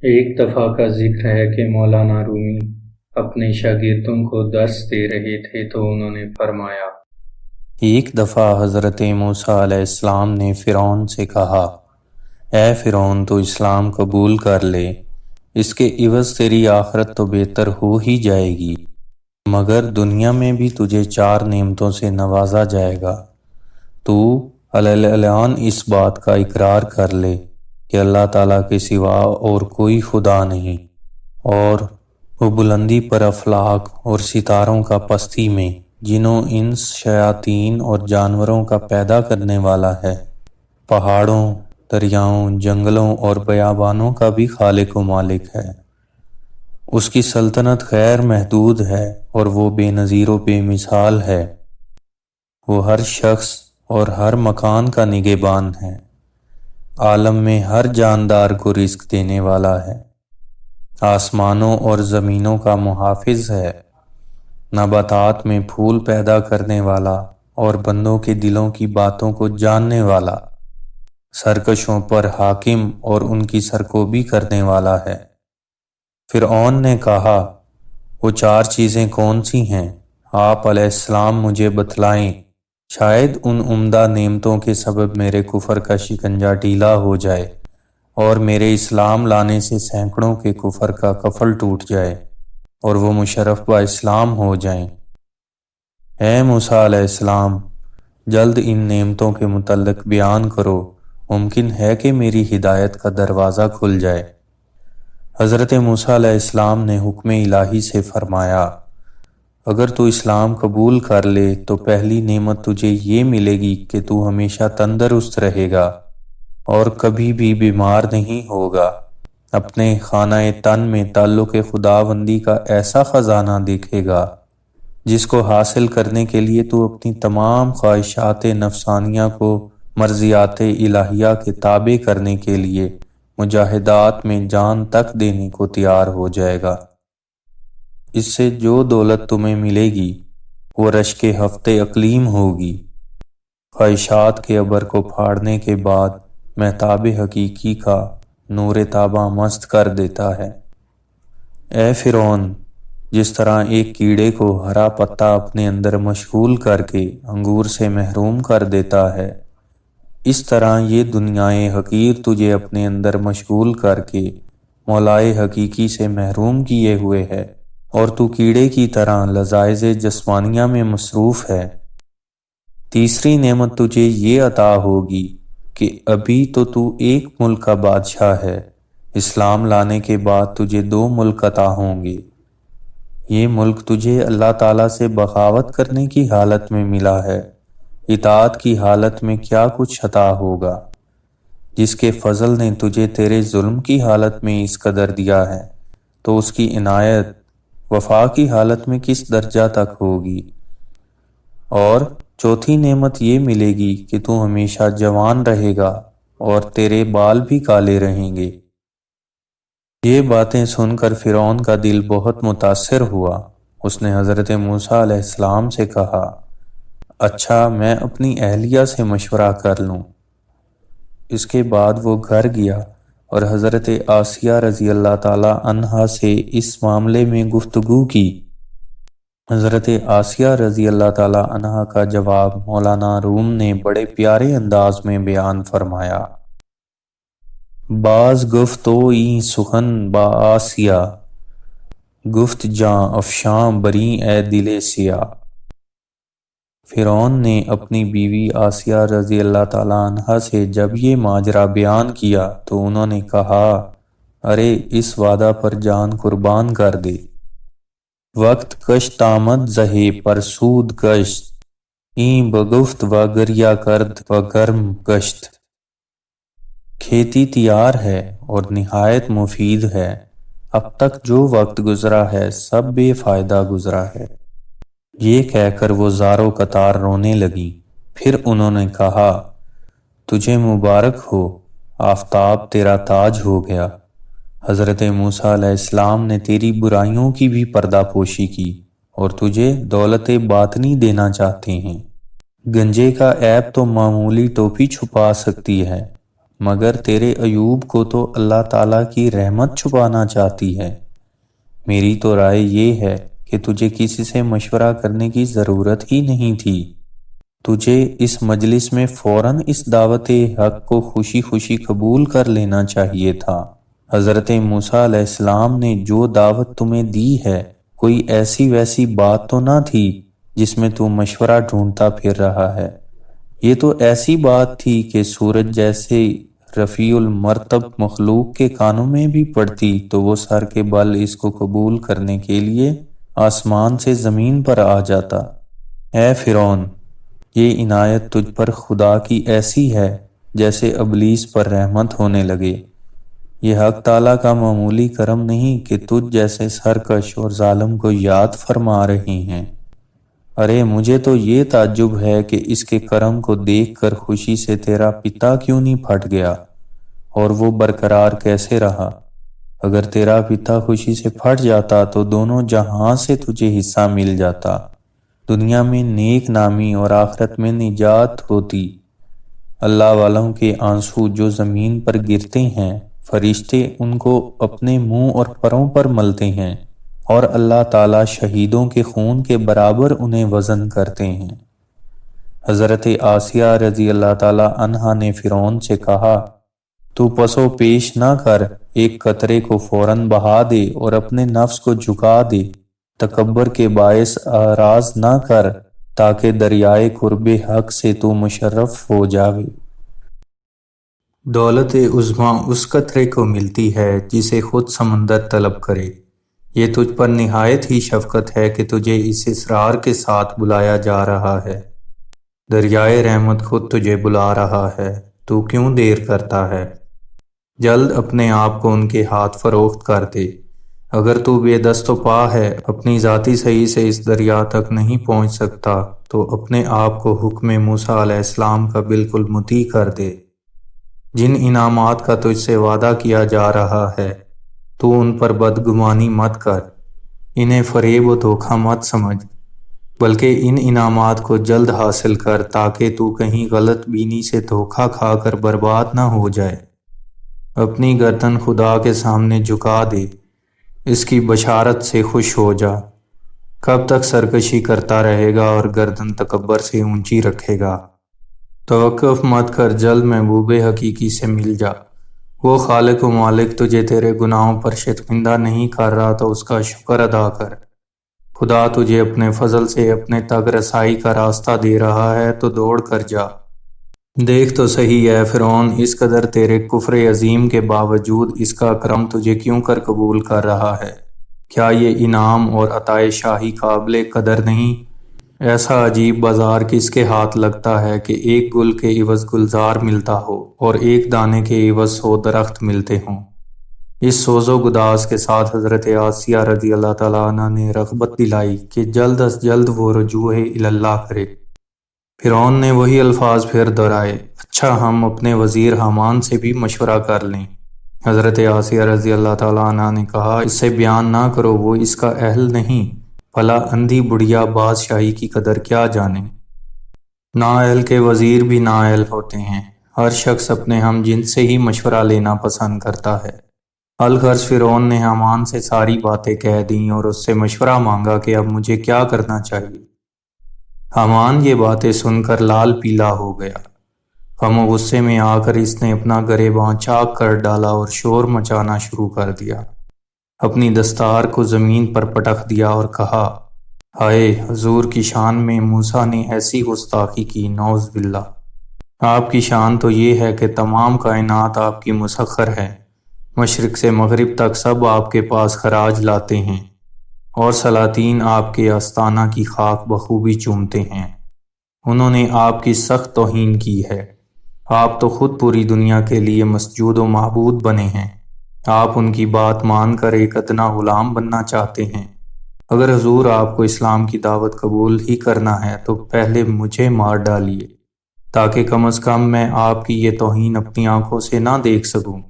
ایک دفعہ کا ذکر ہے کہ مولانا رومی اپنے شاگردوں کو درس دے رہے تھے تو انہوں نے فرمایا، ایک دفعہ حضرت موسیٰ علیہ السلام نے فرعون سے کہا، اے فرعون، تو اسلام قبول کر لے، اس کے عوض تیری آخرت تو بہتر ہو ہی جائے گی، مگر دنیا میں بھی تجھے 4 نعمتوں سے نوازا جائے گا۔ تو اعلان اس بات کا اقرار کر لے کہ اللہ تعالیٰ کے سوا اور کوئی خدا نہیں، اور وہ بلندی پر افلاک اور ستاروں کا پستی میں، جنوں انس، شیاطین اور جانوروں کا پیدا کرنے والا ہے، پہاڑوں، دریاؤں، جنگلوں اور بیابانوں کا بھی خالق و مالک ہے۔ اس کی سلطنت غیر محدود ہے اور وہ بے نظیر و بے مثال ہے۔ وہ ہر شخص اور ہر مکان کا نگہبان ہے، عالم میں ہر جاندار کو رزق دینے والا ہے، آسمانوں اور زمینوں کا محافظ ہے، نباتات میں پھول پیدا کرنے والا اور بندوں کے دلوں کی باتوں کو جاننے والا، سرکشوں پر حاکم اور ان کی سرکوبی کرنے والا ہے۔ فرعون نے کہا، وہ 4 چیزیں کون سی ہیں؟ آپ علیہ السلام مجھے بتلائیں، شاید ان عمدہ نعمتوں کے سبب میرے کفر کا شکنجہ ڈھیلا ہو جائے اور میرے اسلام لانے سے سینکڑوں کے کفر کا کفل ٹوٹ جائے اور وہ مشرف با اسلام ہو جائیں۔ اے موسیٰ علیہ السلام، جلد ان نعمتوں کے متعلق بیان کرو، ممکن ہے کہ میری ہدایت کا دروازہ کھل جائے۔ حضرت موسیٰ علیہ السلام نے حکم الہی سے فرمایا، اگر تو اسلام قبول کر لے تو پہلی نعمت تجھے یہ ملے گی کہ تو ہمیشہ تندرست رہے گا اور کبھی بھی بیمار نہیں ہوگا، اپنے خانہ تن میں تعلق خداوندی کا ایسا خزانہ دیکھے گا جس کو حاصل کرنے کے لیے تو اپنی تمام خواہشات نفسانیہ کو مرضیات الہیہ کے تابع کرنے کے لیے مجاہدات میں جان تک دینے کو تیار ہو جائے گا۔ اس سے جو دولت تمہیں ملے گی وہ رشک ہفتے اقلیم ہوگی۔ خواہشات کے ابر کو پھاڑنے کے بعد مہتاب حقیقی کا نور تاباں مست کر دیتا ہے۔ اے فرعون، جس طرح ایک کیڑے کو ہرا پتا اپنے اندر مشغول کر کے انگور سے محروم کر دیتا ہے، اس طرح یہ دنیائے حقیر تجھے اپنے اندر مشغول کر کے مولائے حقیقی سے محروم کیے ہوئے ہے اور تو کیڑے کی طرح لذائذ جسمانیہ میں مصروف ہے۔ تیسری نعمت تجھے یہ عطا ہوگی کہ ابھی تو ایک ملک کا بادشاہ ہے، اسلام لانے کے بعد تجھے 2 ملک عطا ہوں گے۔ یہ ملک تجھے اللہ تعالیٰ سے بغاوت کرنے کی حالت میں ملا ہے، اطاعت کی حالت میں کیا کچھ عطا ہوگا۔ جس کے فضل نے تجھے تیرے ظلم کی حالت میں اس قدر دیا ہے تو اس کی عنایت وفا کی حالت میں کس درجہ تک ہوگی۔ اور چوتھی نعمت یہ ملے گی کہ تو ہمیشہ جوان رہے گا اور تیرے بال بھی کالے رہیں گے۔ یہ باتیں سن کر فرعون کا دل بہت متاثر ہوا۔ اس نے حضرت موسیٰ علیہ السلام سے کہا، اچھا، میں اپنی اہلیہ سے مشورہ کر لوں۔ اس کے بعد وہ گھر گیا اور حضرت آسیہ رضی اللہ تعالی عنہا سے اس معاملے میں گفتگو کی۔ حضرت آسیہ رضی اللہ تعالی عنہا کا جواب مولانا روم نے بڑے پیارے انداز میں بیان فرمایا۔ باز گفتوئی سخن با آسیہ، گفت جاں افشاں بریں اے دل سیاہ۔ فرعون نے اپنی بیوی آسیہ رضی اللہ تعالی عنہا سے جب یہ ماجرا بیان کیا تو انہوں نے کہا، ارے اس وعدہ پر جان قربان کر دے۔ وقت کشت آمد زہے پر سود گشت، این بگفت و گریہ کرد و گرم گشت۔ کھیتی تیار ہے اور نہایت مفید ہے، اب تک جو وقت گزرا ہے سب بے فائدہ گزرا ہے۔ یہ کہہ کر وہ زارو قطار رونے لگی۔ پھر انہوں نے کہا، تجھے مبارک ہو، آفتاب تیرا تاج ہو گیا۔ حضرت موسیٰ علیہ السلام نے تیری برائیوں کی بھی پردہ پوشی کی اور تجھے دولت باطنی دینا چاہتے ہیں۔ گنجے کا عیب تو معمولی ٹوپی چھپا سکتی ہے، مگر تیرے ایوب کو تو اللہ تعالیٰ کی رحمت چھپانا چاہتی ہے۔ میری تو رائے یہ ہے کہ تجھے کسی سے مشورہ کرنے کی ضرورت ہی نہیں تھی۔ تجھے اس مجلس میں فوراً اس دعوت حق کو خوشی خوشی قبول کر لینا چاہیے تھا۔ حضرت موسیٰ علیہ السلام نے جو دعوت تمہیں دی ہے، کوئی ایسی ویسی بات تو نہ تھی جس میں تو مشورہ ڈھونڈتا پھر رہا ہے۔ یہ تو ایسی بات تھی کہ سورج جیسے رفیع المرتب مخلوق کے کانوں میں بھی پڑتی تو وہ سر کے بل اس کو قبول کرنے کے لیے آسمان سے زمین پر آ جاتا۔ اے فرعون، یہ عنایت تجھ پر خدا کی ایسی ہے جیسے ابلیس پر رحمت ہونے لگے۔ یہ حق تعالیٰ کا معمولی کرم نہیں کہ تجھ جیسے سرکش اور ظالم کو یاد فرما رہی ہیں۔ ارے مجھے تو یہ تعجب ہے کہ اس کے کرم کو دیکھ کر خوشی سے تیرا پتا کیوں نہیں پھٹ گیا اور وہ برقرار کیسے رہا؟ اگر تیرا پتا خوشی سے پھٹ جاتا تو دونوں جہاں سے تجھے حصہ مل جاتا، دنیا میں نیک نامی اور آخرت میں نجات ہوتی۔ اللہ والوں کے آنسو جو زمین پر گرتے ہیں، فرشتے ان کو اپنے منہ اور پروں پر ملتے ہیں، اور اللہ تعالیٰ شہیدوں کے خون کے برابر انہیں وزن کرتے ہیں۔ حضرت آسیہ رضی اللہ تعالیٰ عنہا نے فرعون سے کہا، تو پسو پیش نہ کر، ایک قطرے کو فوراً بہا دے اور اپنے نفس کو جھکا دے، تکبر کے باعث اعراض نہ کر تاکہ دریائے قرب حق سے تو مشرف ہو جاوے۔ دولت عظمیٰ اس قطرے کو ملتی ہے جسے خود سمندر طلب کرے۔ یہ تجھ پر نہایت ہی شفقت ہے کہ تجھے اس اصرار کے ساتھ بلایا جا رہا ہے۔ دریائے رحمت خود تجھے بلا رہا ہے، تو کیوں دیر کرتا ہے؟ جلد اپنے آپ کو ان کے ہاتھ فروخت کر دے۔ اگر تو بے دست و پا ہے، اپنی ذاتی صحیح سے اس دریا تک نہیں پہنچ سکتا، تو اپنے آپ کو حکم موسیٰ علیہ السلام کا بالکل مطیع کر دے۔ جن انعامات کا تجھ سے وعدہ کیا جا رہا ہے، تو ان پر بدگمانی مت کر، انہیں فریب و دھوکہ مت سمجھ، بلکہ ان انعامات کو جلد حاصل کر تاکہ تو کہیں غلط بینی سے دھوکہ کھا کر برباد نہ ہو جائے۔ اپنی گردن خدا کے سامنے جھکا دے، اس کی بشارت سے خوش ہو جا۔ کب تک سرکشی کرتا رہے گا اور گردن تکبر سے اونچی رکھے گا؟ توقف مت کر، جلد محبوب حقیقی سے مل جا۔ وہ خالق و مالک تجھے تیرے گناہوں پر شرمندہ نہیں کر رہا تو اس کا شکر ادا کر۔ خدا تجھے اپنے فضل سے اپنے تک رسائی کا راستہ دے رہا ہے تو دوڑ کر جا۔ دیکھ تو صحیح ہے فرعون، اس قدر تیرے کفر عظیم کے باوجود اس کا کرم تجھے کیوں کر قبول کر رہا ہے؟ کیا یہ انعام اور عطائے شاہی قابل قدر نہیں؟ ایسا عجیب بازار کس کے ہاتھ لگتا ہے کہ ایک گل کے عوض گلزار ملتا ہو اور ایک دانے کے عوض 100 درخت ملتے ہوں۔ اس سوز و گداز کے ساتھ حضرت آسیہ رضی اللہ تعالیٰ عنہ نے رغبت دلائی کہ جلد از جلد وہ رجوع اللہ کرے۔ فرعون نے وہی الفاظ پھر دہرائے، اچھا ہم اپنے وزیر حامان سے بھی مشورہ کر لیں۔ حضرت آسیہ رضی اللہ تعالیٰ عنہ نے کہا، اس سے بیان نہ کرو، وہ اس کا اہل نہیں، بھلا اندھی بڑھیا بادشاہی کی قدر کیا جانے۔ نااہل کے وزیر بھی نااہل ہوتے ہیں، ہر شخص اپنے ہم جنس سے ہی مشورہ لینا پسند کرتا ہے۔ الغرض فرعون نے حامان سے ساری باتیں کہہ دیں اور اس سے مشورہ مانگا کہ اب مجھے کیا کرنا چاہیے۔ حامان یہ باتیں سن کر لال پیلا ہو گیا۔ غم و غصے میں آ کر اس نے اپنا گریباں چاک کر ڈالا اور شور مچانا شروع کر دیا۔ اپنی دستار کو زمین پر پٹک دیا اور کہا، ہائے حضور کی شان میں موسیٰ نے ایسی گستاخی کی، نعوذ باللہ۔ آپ کی شان تو یہ ہے کہ تمام کائنات آپ کی مسخر ہے، مشرق سے مغرب تک سب آپ کے پاس خراج لاتے ہیں، اور سلاطین آپ کے آستانہ کی خاک بخوبی چومتے ہیں۔ انہوں نے آپ کی سخت توہین کی ہے۔ آپ تو خود پوری دنیا کے لیے مسجود و معبود بنے ہیں، آپ ان کی بات مان کر ایک ادنا غلام بننا چاہتے ہیں۔ اگر حضور آپ کو اسلام کی دعوت قبول ہی کرنا ہے تو پہلے مجھے مار ڈالیے، تاکہ کم از کم میں آپ کی یہ توہین اپنی آنکھوں سے نہ دیکھ سکوں۔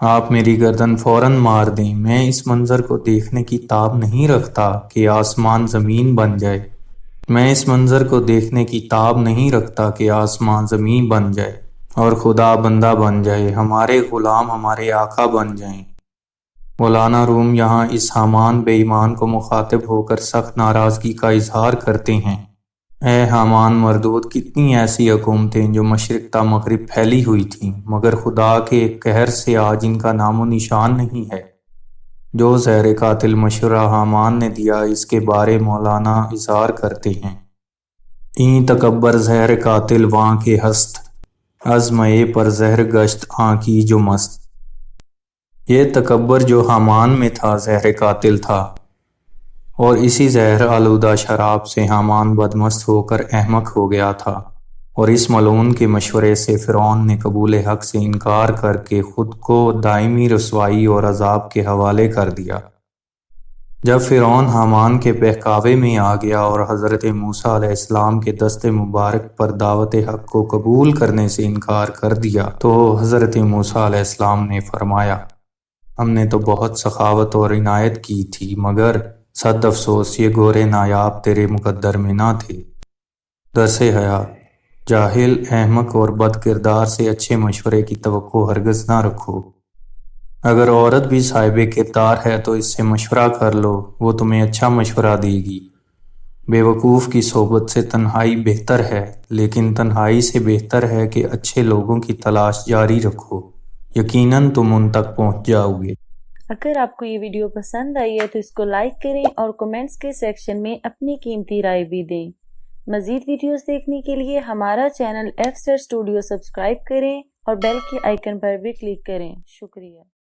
آپ میری گردن فوراً مار دیں، میں اس منظر کو دیکھنے کی تاب نہیں رکھتا کہ آسمان زمین بن جائے۔ میں اس منظر کو دیکھنے کی تاب نہیں رکھتا کہ آسمان زمین بن جائے۔ اور خدا بندہ بن جائے، ہمارے غلام ہمارے آقا بن جائیں۔ مولانا روم یہاں اس حامان بے ایمان کو مخاطب ہو کر سخت ناراضگی کا اظہار کرتے ہیں۔ اے حامان مردود، کتنی ایسی حکومتیں جو مشرق تا مغرب پھیلی ہوئی تھیں، مگر خدا کے قہر سے آج ان کا نام و نشان نہیں ہے۔ جو زہر قاتل مشورہ حامان نے دیا، اس کے بارے مولانا اظہار کرتے ہیں۔ این تکبر زہر قاتل واں کے ہست، از مئے پر زہر گشت آں کی جو مست۔ یہ تکبر جو حامان میں تھا زہر قاتل تھا، اور اسی زہر آلودہ شراب سے حامان بدمست ہو کر احمق ہو گیا تھا، اور اس ملعون کے مشورے سے فرعون نے قبول حق سے انکار کر کے خود کو دائمی رسوائی اور عذاب کے حوالے کر دیا۔ جب فرعون حامان کے بہکاوے میں آ گیا اور حضرت موسیٰ علیہ السلام کے دست مبارک پر دعوت حق کو قبول کرنے سے انکار کر دیا، تو حضرت موسیٰ علیہ السلام نے فرمایا، ہم نے تو بہت سخاوت اور عنایت کی تھی، مگر صد افسوس یہ گورے نایاب تیرے مقدر میں نہ تھے۔ درس حیات: جاہل، احمق اور بد کردار سے اچھے مشورے کی توقع ہرگز نہ رکھو۔ اگر عورت بھی صاحب کردار ہے تو اس سے مشورہ کر لو، وہ تمہیں اچھا مشورہ دے گی۔ بے وقوف کی صحبت سے تنہائی بہتر ہے، لیکن تنہائی سے بہتر ہے کہ اچھے لوگوں کی تلاش جاری رکھو، یقیناً تم ان تک پہنچ جاؤ گے۔ اگر آپ کو یہ ویڈیو پسند آئی ہے تو اس کو لائک کریں اور کومنٹس کے سیکشن میں اپنی قیمتی رائے بھی دیں۔ مزید ویڈیوز دیکھنے کے لیے ہمارا channel F Star Studio subscribe کریں اور بیل کے آئیکن پر بھی کلک کریں۔ شکریہ۔